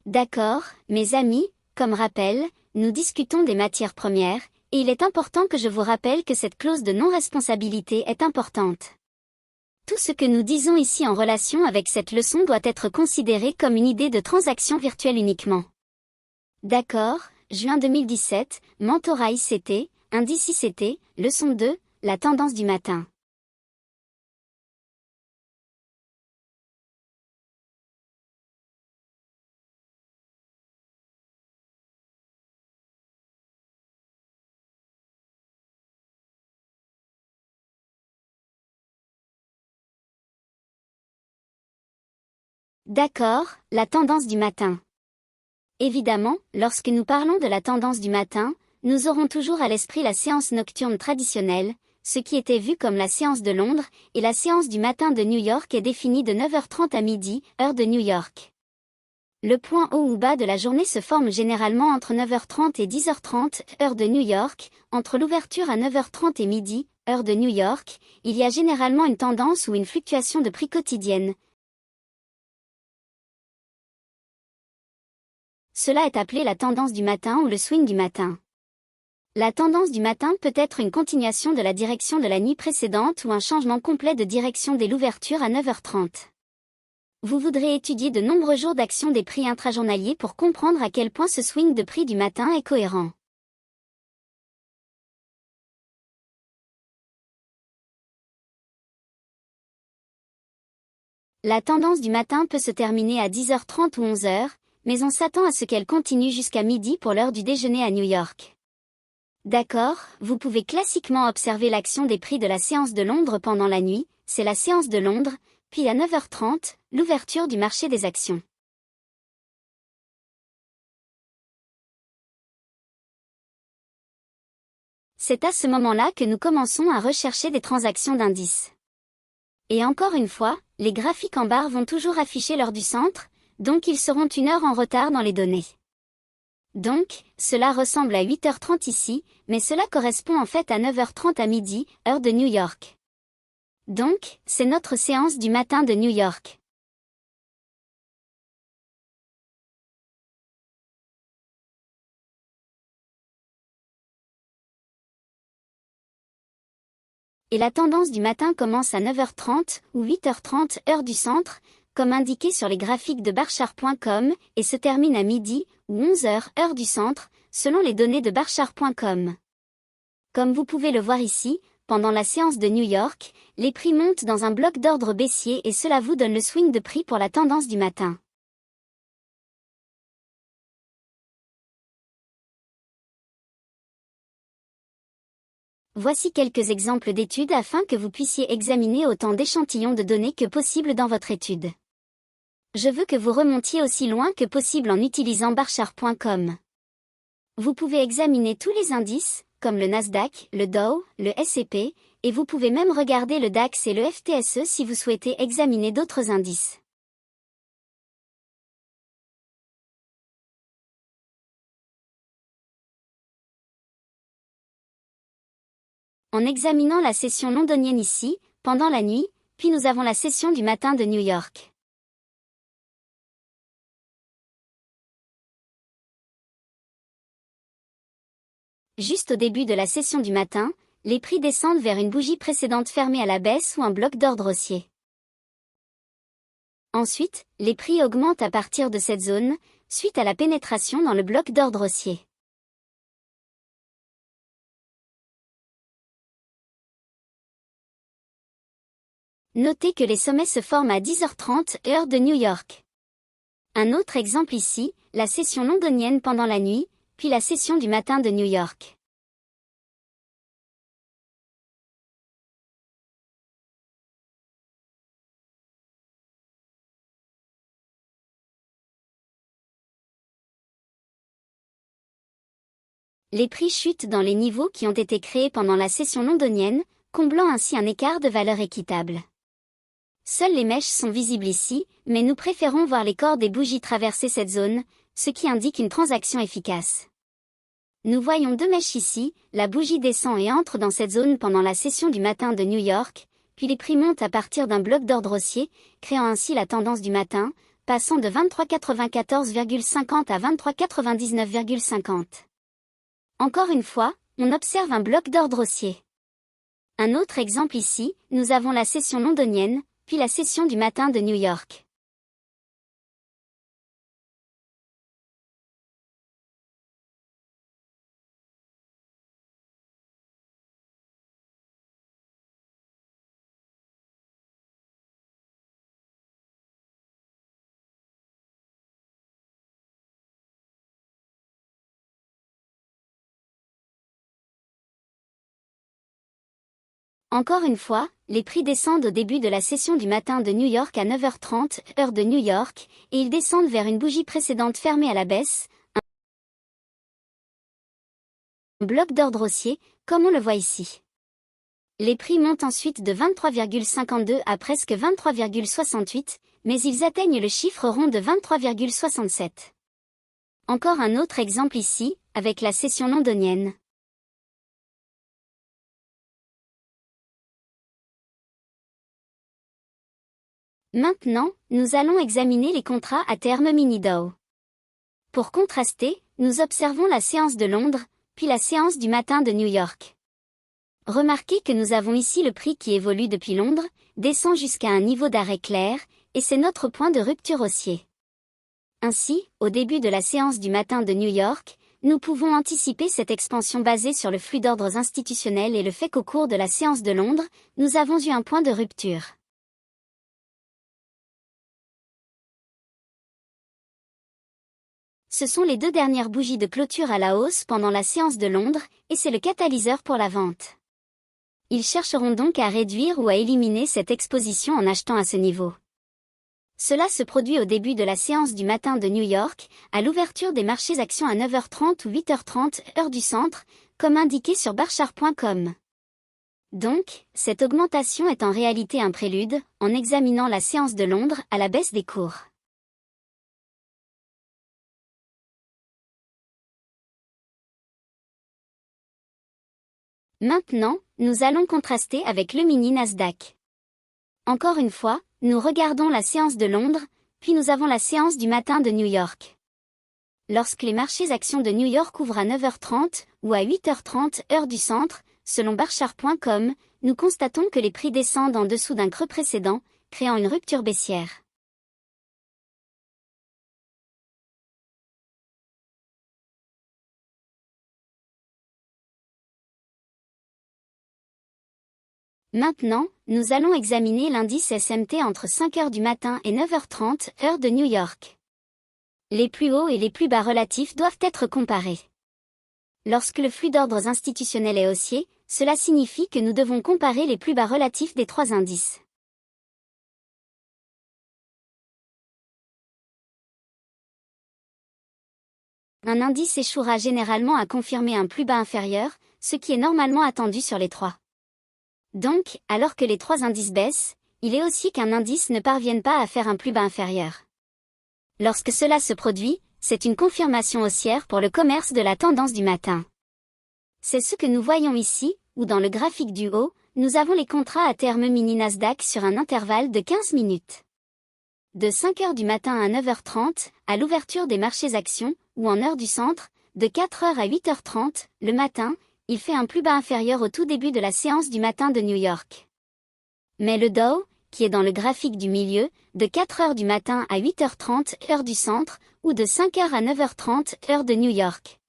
D'accord, mes amis, comme rappel, nous discutons des matières premières, et il est important que je vous rappelle que cette clause de non-responsabilité est importante. Tout ce que nous disons ici en relation avec cette leçon doit être considéré comme une idée de transaction virtuelle uniquement. D'accord, juin 2017, Mentorat ICT, indice ICT, leçon 2, la tendance du matin. D'accord, la tendance du matin. Évidemment, lorsque nous parlons de la tendance du matin, nous aurons toujours à l'esprit la séance nocturne traditionnelle, ce qui était vu comme la séance de Londres, et la séance du matin de New York est définie de 9h30 à midi, heure de New York. Le point haut ou bas de la journée se forme généralement entre 9h30 et 10h30, heure de New York. Entre l'ouverture à 9h30 et midi, heure de New York, il y a généralement une tendance ou une fluctuation de prix quotidienne. Cela est appelé la tendance du matin ou le swing du matin. La tendance du matin peut être une continuation de la direction de la nuit précédente ou un changement complet de direction dès l'ouverture à 9h30. Vous voudrez étudier de nombreux jours d'action des prix intrajournaliers pour comprendre à quel point ce swing de prix du matin est cohérent. La tendance du matin peut se terminer à 10h30 ou 11h, mais on s'attend à ce qu'elle continue jusqu'à midi pour l'heure du déjeuner à New York. D'accord, vous pouvez classiquement observer l'action des prix de la séance de Londres pendant la nuit, c'est la séance de Londres, puis à 9h30, l'ouverture du marché des actions. C'est à ce moment-là que nous commençons à rechercher des transactions d'indices. Et encore une fois, les graphiques en barre vont toujours afficher l'heure du centre, donc ils seront une heure en retard dans les données. Donc, cela ressemble à 8h30 ici, mais cela correspond en fait à 9h30 à midi, heure de New York. Donc, c'est notre séance du matin de New York. Et la tendance du matin commence à 9h30 ou 8h30 heure du centre, comme indiqué sur les graphiques de Barchart.com, et se termine à midi ou 11h heure du centre, selon les données de Barchart.com. Comme vous pouvez le voir ici, pendant la séance de New York, les prix montent dans un bloc d'ordre baissier et cela vous donne le swing de prix pour la tendance du matin. Voici quelques exemples d'études afin que vous puissiez examiner autant d'échantillons de données que possible dans votre étude. Je veux que vous remontiez aussi loin que possible en utilisant Barchart.com. Vous pouvez examiner tous les indices, comme le Nasdaq, le Dow, le S&P, et vous pouvez même regarder le DAX et le FTSE si vous souhaitez examiner d'autres indices. En examinant la session londonienne ici, pendant la nuit, puis nous avons la session du matin de New York. Juste au début de la session du matin, les prix descendent vers une bougie précédente fermée à la baisse ou un bloc d'ordre haussier. Ensuite, les prix augmentent à partir de cette zone, suite à la pénétration dans le bloc d'ordre haussier. Notez que les sommets se forment à 10h30 heure de New York. Un autre exemple ici, la session londonienne pendant la nuit, puis la session du matin de New York. Les prix chutent dans les niveaux qui ont été créés pendant la session londonienne, comblant ainsi un écart de valeur équitable. Seules les mèches sont visibles ici, mais nous préférons voir les corps des bougies traverser cette zone, ce qui indique une transaction efficace. Nous voyons deux mèches ici, la bougie descend et entre dans cette zone pendant la session du matin de New York, puis les prix montent à partir d'un bloc d'ordre haussier, créant ainsi la tendance du matin, passant de 23,94,50 à 23,99,50. Encore une fois, on observe un bloc d'ordre haussier. Un autre exemple ici, nous avons la session londonienne, puis la session du matin de New York. Encore une fois, les prix descendent au début de la session du matin de New York à 9h30, heure de New York, et ils descendent vers une bougie précédente fermée à la baisse, un bloc d'ordre haussier, comme on le voit ici. Les prix montent ensuite de 23,52 à presque 23,68, mais ils atteignent le chiffre rond de 23,67. Encore un autre exemple ici, avec la session londonienne. Maintenant, nous allons examiner les contrats à terme mini Dow. Pour contraster, nous observons la séance de Londres, puis la séance du matin de New York. Remarquez que nous avons ici le prix qui évolue depuis Londres, descend jusqu'à un niveau d'arrêt clair, et c'est notre point de rupture haussier. Ainsi, au début de la séance du matin de New York, nous pouvons anticiper cette expansion basée sur le flux d'ordres institutionnels et le fait qu'au cours de la séance de Londres, nous avons eu un point de rupture. Ce sont les deux dernières bougies de clôture à la hausse pendant la séance de Londres, et c'est le catalyseur pour la vente. Ils chercheront donc à réduire ou à éliminer cette exposition en achetant à ce niveau. Cela se produit au début de la séance du matin de New York, à l'ouverture des marchés actions à 9h30 ou 8h30 heure du centre, comme indiqué sur barchart.com. Donc, cette augmentation est en réalité un prélude, en examinant la séance de Londres à la baisse des cours. Maintenant, nous allons contraster avec le mini Nasdaq. Encore une fois, nous regardons la séance de Londres, puis nous avons la séance du matin de New York. Lorsque les marchés actions de New York ouvrent à 9h30 ou à 8h30 heure du centre, selon barchart.com, nous constatons que les prix descendent en dessous d'un creux précédent, créant une rupture baissière. Maintenant, nous allons examiner l'indice SMT entre 5h du matin et 9h30 heure de New York. Les plus hauts et les plus bas relatifs doivent être comparés. Lorsque le flux d'ordres institutionnels est haussier, cela signifie que nous devons comparer les plus bas relatifs des trois indices. Un indice échouera généralement à confirmer un plus bas inférieur, ce qui est normalement attendu sur les trois. Donc, alors que les trois indices baissent, il est aussi qu'un indice ne parvienne pas à faire un plus bas inférieur. Lorsque cela se produit, c'est une confirmation haussière pour le commerce de la tendance du matin. C'est ce que nous voyons ici, où dans le graphique du haut, nous avons les contrats à terme mini Nasdaq sur un intervalle de 15 minutes. De 5h du matin à 9h30, à l'ouverture des marchés actions, ou en heure du centre, de 4h à 8h30, le matin, il fait un plus bas inférieur au tout début de la séance du matin de New York. Mais le Dow, qui est dans le graphique du milieu, de 4h du matin à 8h30 heure du centre, ou de 5h à 9h30 heure de New York.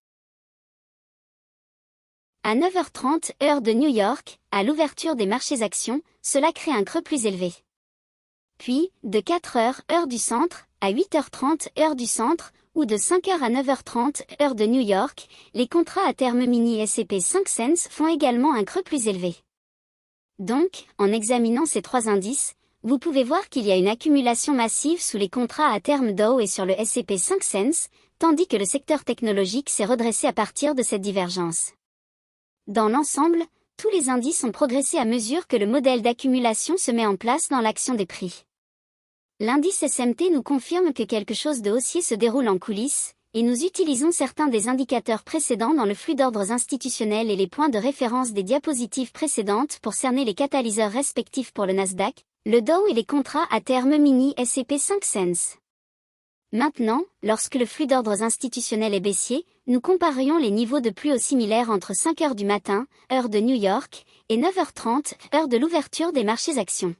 À 9h30 heure de New York, à l'ouverture des marchés actions, cela crée un creux plus élevé. Puis, de 4h heure du centre, à 8h30 heure du centre, ou de 5h à 9h30 heure de New York, les contrats à terme mini S&P 500 font également un creux plus élevé. Donc, en examinant ces trois indices, vous pouvez voir qu'il y a une accumulation massive sous les contrats à terme Dow et sur le S&P 500, tandis que le secteur technologique s'est redressé à partir de cette divergence. Dans l'ensemble, tous les indices ont progressé à mesure que le modèle d'accumulation se met en place dans l'action des prix. L'indice SMT nous confirme que quelque chose de haussier se déroule en coulisses, et nous utilisons certains des indicateurs précédents dans le flux d'ordres institutionnels et les points de référence des diapositives précédentes pour cerner les catalyseurs respectifs pour le Nasdaq, le Dow et les contrats à terme mini S&P 500. Maintenant, lorsque le flux d'ordres institutionnels est baissier, nous comparerions les niveaux de plus haut similaires entre 5 heures du matin, heure de New York, et 9h30, heure de l'ouverture des marchés actions.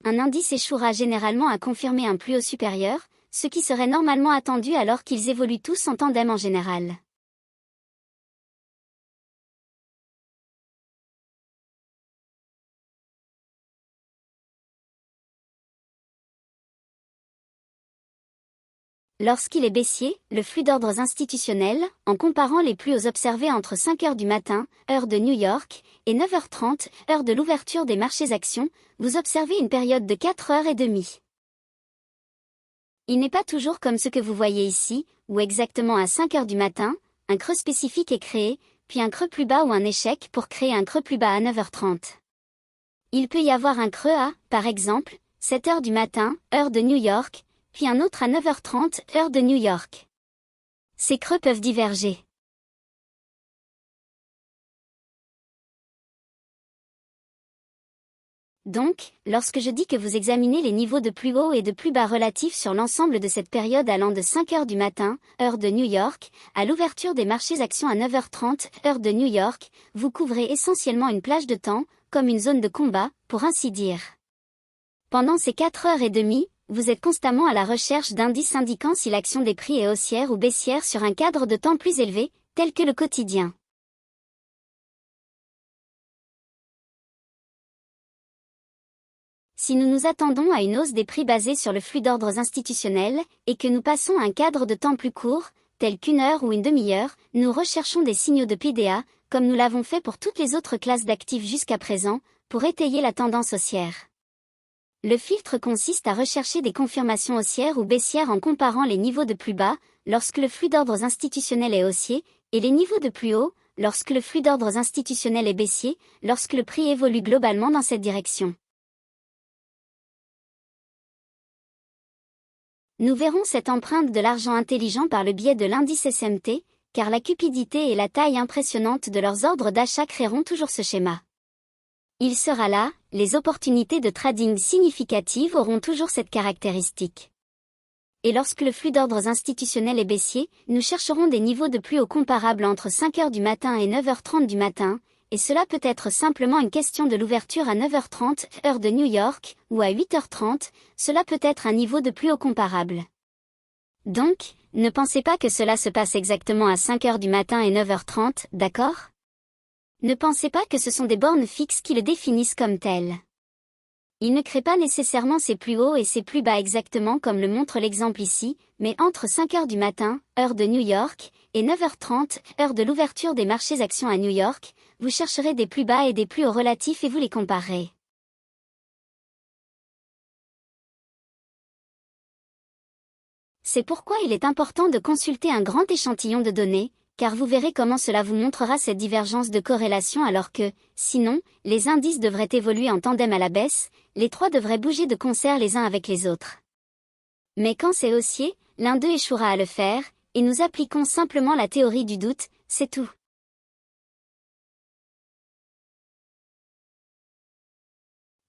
Un indice échouera généralement à confirmer un plus haut supérieur, ce qui serait normalement attendu alors qu'ils évoluent tous en tandem en général. Lorsqu'il est baissier, le flux d'ordres institutionnels, en comparant les plus hauts observés entre 5 heures du matin, heure de New York, et 9h30, heure de l'ouverture des marchés actions, vous observez une période de 4 heures et demie. Il n'est pas toujours comme ce que vous voyez ici, où exactement à 5 heures du matin, un creux spécifique est créé, puis un creux plus bas ou un échec pour créer un creux plus bas à 9h30. Il peut y avoir un creux à, par exemple, 7 heures du matin, heure de New York, puis un autre à 9h30, heure de New York. Ces creux peuvent diverger. Donc, lorsque je dis que vous examinez les niveaux de plus haut et de plus bas relatifs sur l'ensemble de cette période allant de 5 heures du matin, heure de New York, à l'ouverture des marchés actions à 9h30, heure de New York, vous couvrez essentiellement une plage de temps, comme une zone de combat, pour ainsi dire. Pendant ces 4 heures et demie, vous êtes constamment à la recherche d'indices indiquant si l'action des prix est haussière ou baissière sur un cadre de temps plus élevé, tel que le quotidien. Si nous nous attendons à une hausse des prix basée sur le flux d'ordres institutionnels, et que nous passons à un cadre de temps plus court, tel qu'une heure ou une demi-heure, nous recherchons des signaux de PDA, comme nous l'avons fait pour toutes les autres classes d'actifs jusqu'à présent, pour étayer la tendance haussière. Le filtre consiste à rechercher des confirmations haussières ou baissières en comparant les niveaux de plus bas, lorsque le flux d'ordres institutionnels est haussier, et les niveaux de plus haut, lorsque le flux d'ordres institutionnels est baissier, lorsque le prix évolue globalement dans cette direction. Nous verrons cette empreinte de l'argent intelligent par le biais de l'indice SMT, car la cupidité et la taille impressionnante de leurs ordres d'achat créeront toujours ce schéma. Il sera là, les opportunités de trading significatives auront toujours cette caractéristique. Et lorsque le flux d'ordres institutionnels est baissier, nous chercherons des niveaux de plus haut comparables entre 5 heures du matin et 9h30 du matin, et cela peut être simplement une question de l'ouverture à 9h30, heure de New York, ou à 8h30, cela peut être un niveau de plus haut comparable. Donc, ne pensez pas que cela se passe exactement à 5 heures du matin et 9h30, d'accord ? Ne pensez pas que ce sont des bornes fixes qui le définissent comme tel. Il ne crée pas nécessairement ses plus hauts et ses plus bas exactement comme le montre l'exemple ici, mais entre 5 heures du matin, heure de New York, et 9h30, heure de l'ouverture des marchés actions à New York, vous chercherez des plus bas et des plus hauts relatifs et vous les comparerez. C'est pourquoi il est important de consulter un grand échantillon de données, car vous verrez comment cela vous montrera cette divergence de corrélation alors que, sinon, les indices devraient évoluer en tandem à la baisse, les trois devraient bouger de concert les uns avec les autres. Mais quand c'est haussier, l'un d'eux échouera à le faire, et nous appliquons simplement la théorie du doute, c'est tout.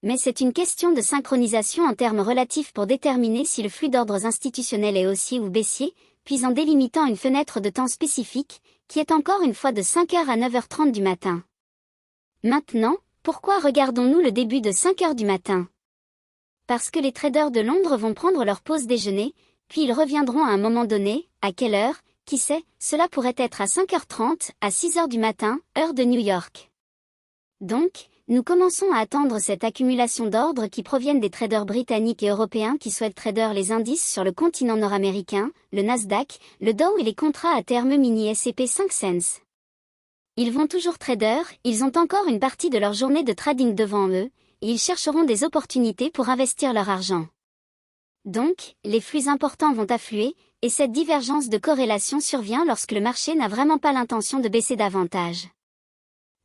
Mais c'est une question de synchronisation en termes relatifs pour déterminer si le flux d'ordres institutionnels est haussier ou baissier, puis en délimitant une fenêtre de temps spécifique, qui est encore une fois de 5 heures à 9h30 du matin. Maintenant, pourquoi regardons-nous le début de 5 heures du matin ? Parce que les traders de Londres vont prendre leur pause déjeuner, puis ils reviendront à un moment donné, à quelle heure, qui sait, cela pourrait être à 5h30, à 6 heures du matin, heure de New York. Donc, nous commençons à attendre cette accumulation d'ordres qui proviennent des traders britanniques et européens qui souhaitent trader les indices sur le continent nord-américain, le Nasdaq, le Dow et les contrats à terme mini S&P 500. Ils vont toujours trader, ils ont encore une partie de leur journée de trading devant eux, et ils chercheront des opportunités pour investir leur argent. Donc, les flux importants vont affluer, et cette divergence de corrélation survient lorsque le marché n'a vraiment pas l'intention de baisser davantage.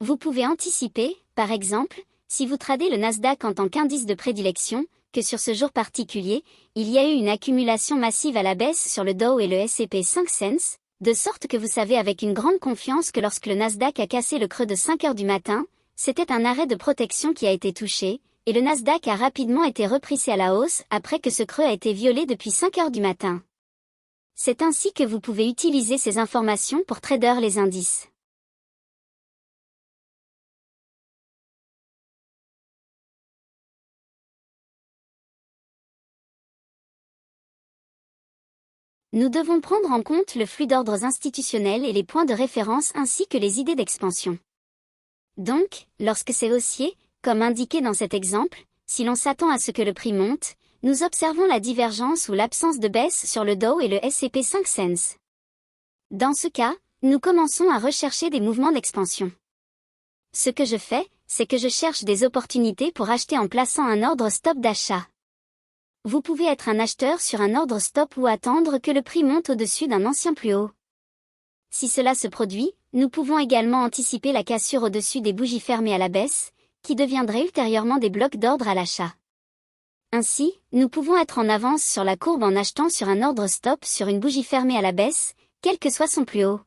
Vous pouvez anticiper, par exemple, si vous tradez le Nasdaq en tant qu'indice de prédilection, que sur ce jour particulier, il y a eu une accumulation massive à la baisse sur le Dow et le S&P 500, de sorte que vous savez avec une grande confiance que lorsque le Nasdaq a cassé le creux de 5 heures du matin, c'était un arrêt de protection qui a été touché, et le Nasdaq a rapidement été repris à la hausse après que ce creux a été violé depuis 5 heures du matin. C'est ainsi que vous pouvez utiliser ces informations pour trader les indices. Nous devons prendre en compte le flux d'ordres institutionnels et les points de référence ainsi que les idées d'expansion. Donc, lorsque c'est haussier, comme indiqué dans cet exemple, si l'on s'attend à ce que le prix monte, nous observons la divergence ou l'absence de baisse sur le Dow et le S&P 500. Dans ce cas, nous commençons à rechercher des mouvements d'expansion. Ce que je fais, c'est que je cherche des opportunités pour acheter en plaçant un ordre stop d'achat. Vous pouvez être un acheteur sur un ordre stop ou attendre que le prix monte au-dessus d'un ancien plus haut. Si cela se produit, nous pouvons également anticiper la cassure au-dessus des bougies fermées à la baisse, qui deviendraient ultérieurement des blocs d'ordre à l'achat. Ainsi, nous pouvons être en avance sur la courbe en achetant sur un ordre stop sur une bougie fermée à la baisse, quel que soit son plus haut.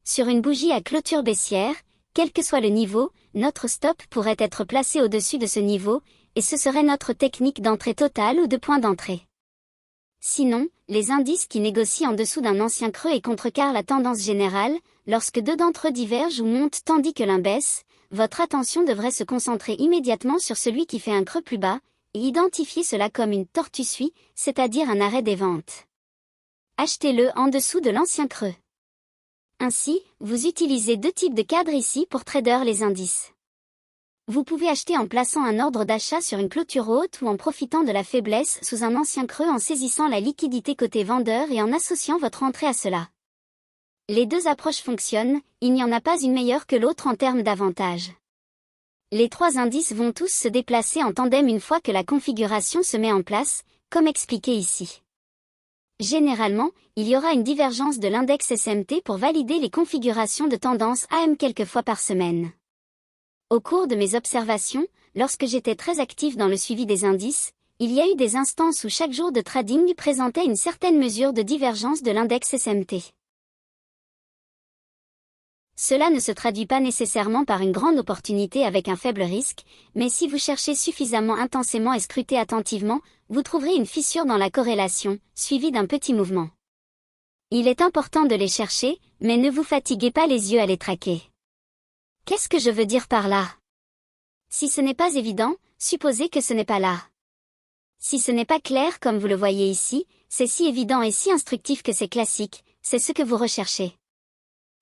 Sur une bougie à clôture baissière, quel que soit le niveau, notre stop pourrait être placé au-dessus de ce niveau, et ce serait notre technique d'entrée totale ou de point d'entrée. Sinon, les indices qui négocient en dessous d'un ancien creux et contrecarrent la tendance générale, lorsque deux d'entre eux divergent ou montent tandis que l'un baisse, votre attention devrait se concentrer immédiatement sur celui qui fait un creux plus bas, et identifier cela comme une tortue suie, c'est-à-dire un arrêt des ventes. Achetez-le en dessous de l'ancien creux. Ainsi, vous utilisez deux types de cadres ici pour trader les indices. Vous pouvez acheter en plaçant un ordre d'achat sur une clôture haute ou en profitant de la faiblesse sous un ancien creux en saisissant la liquidité côté vendeur et en associant votre entrée à cela. Les deux approches fonctionnent, il n'y en a pas une meilleure que l'autre en termes d'avantages. Les trois indices vont tous se déplacer en tandem une fois que la configuration se met en place, comme expliqué ici. Généralement, il y aura une divergence de l'index SMT pour valider les configurations de tendance AM quelques fois par semaine. Au cours de mes observations, lorsque j'étais très actif dans le suivi des indices, il y a eu des instances où chaque jour de trading présentait une certaine mesure de divergence de l'index SMT. Cela ne se traduit pas nécessairement par une grande opportunité avec un faible risque, mais si vous cherchez suffisamment intensément et scrutez attentivement, vous trouverez une fissure dans la corrélation, suivie d'un petit mouvement. Il est important de les chercher, mais ne vous fatiguez pas les yeux à les traquer. Qu'est-ce que je veux dire par là? Si ce n'est pas évident, supposez que ce n'est pas là. Si ce n'est pas clair comme vous le voyez ici, c'est si évident et si instructif que c'est classique, c'est ce que vous recherchez.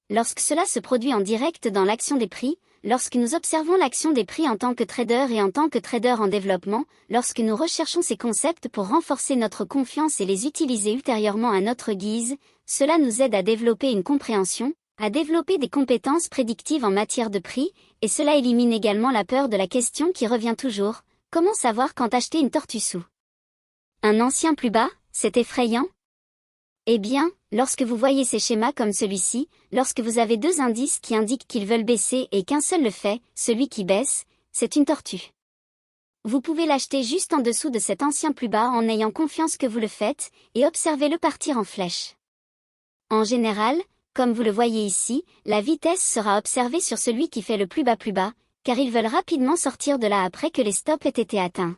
Lorsque cela se produit en direct dans l'action des prix, lorsque nous observons l'action des prix en tant que trader et en tant que trader en développement, lorsque nous recherchons ces concepts pour renforcer notre confiance et les utiliser ultérieurement à notre guise, cela nous aide à développer une compréhension, à développer des compétences prédictives en matière de prix, et cela élimine également la peur de la question qui revient toujours, comment savoir quand acheter une tortue sous un ancien plus bas, c'est effrayant? Eh bien, lorsque vous voyez ces schémas comme celui-ci, lorsque vous avez deux indices qui indiquent qu'ils veulent baisser et qu'un seul le fait, celui qui baisse, c'est une tortue. Vous pouvez l'acheter juste en dessous de cet ancien plus bas en ayant confiance que vous le faites, et observez-le partir en flèche. En général, comme vous le voyez ici, la vitesse sera observée sur celui qui fait le plus bas, car ils veulent rapidement sortir de là après que les stops aient été atteints.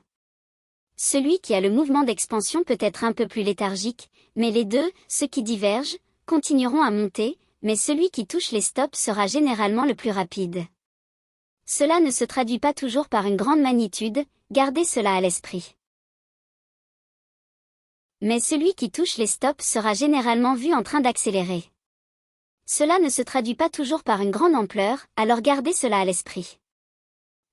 Celui qui a le mouvement d'expansion peut être un peu plus léthargique, mais les deux, ceux qui divergent, continueront à monter, mais celui qui touche les stops sera généralement le plus rapide. Cela ne se traduit pas toujours par une grande magnitude, gardez cela à l'esprit. Mais celui qui touche les stops sera généralement vu en train d'accélérer. Cela ne se traduit pas toujours par une grande ampleur, alors gardez cela à l'esprit.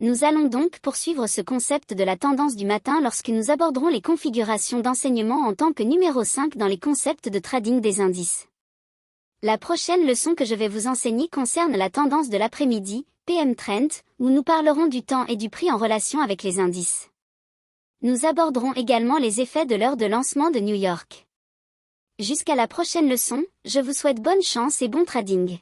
Nous allons donc poursuivre ce concept de la tendance du matin lorsque nous aborderons les configurations d'enseignement en tant que numéro 5 dans les concepts de trading des indices. La prochaine leçon que je vais vous enseigner concerne la tendance de l'après-midi, PM Trend, où nous parlerons du temps et du prix en relation avec les indices. Nous aborderons également les effets de l'heure de lancement de New York. Jusqu'à la prochaine leçon, je vous souhaite bonne chance et bon trading.